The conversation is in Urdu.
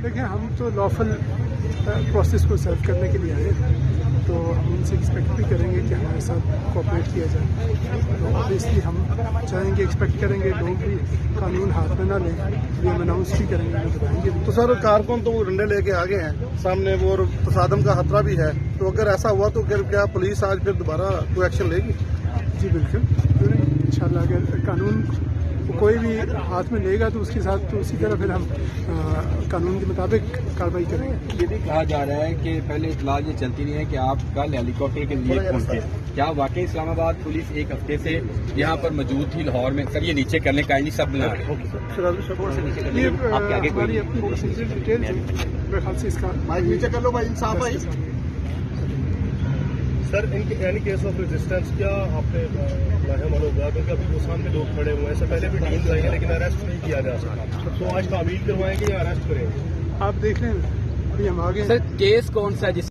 دیکھیں ہم تو لافل پروسیس کو سرو کرنے کے لیے آئے ہیں، تو ہم ان سے ایکسپیکٹ بھی کریں گے کہ ہمارے ساتھ کوآپریٹ کیا جائے. تو آبویسلی ہم چاہیں گے، ایکسپیکٹ کریں گے لوگ بھی قانون ہاتھ میں نہ لیں. یہ ہم اناؤنس بھی کریں گے، بتائیں گے. تو سر کارکن تو وہ ڈنڈے لے کے آگے ہیں سامنے وہ، اور تصادم کا خطرہ بھی ہے، تو اگر ایسا ہوا تو کیا پولیس آج پھر دوبارہ کوئی ایکشن لے گی؟ جی بالکل، انشاءاللہ اگر قانون کوئی بھی ہاتھ میں لے گا تو اس کے ساتھ تو اسی طرح پھر ہم قانون کے مطابق کارروائی کریں گے. یہ بھی کہا جا رہا ہے کہ پہلے اطلاع یہ چلتی رہی ہے کہ آپ کل ہیلی کاپٹر کے ذریعے پہنچے. کیا واقعی اسلام آباد پولیس ایک ہفتے سے یہاں پر موجود تھی لاہور میں؟ سر یہ نیچے کرنے کا نہیں سب بنا رہے یہ ہماری اپنی ڈیٹیل ہے، میرے خیال سے اس کا نیچے کر لو بھائی، انصاف بھائی. سر ان کے اینی کیس آف ریزسٹنس کیا آپ نے لاہم ہوگا؟ کیونکہ ابھی وہ سامنے لوگ کھڑے ہوئے ہیں، اس سے پہلے بھی ٹیم لائیں گے لیکن اریسٹ نہیں کیا جا سکتا، تو آج تعویل کروائیں گے یا اریسٹ کریں گے؟ آپ دیکھ لیں، ابھی ہم آگے. سر کیس کون سا ہے جس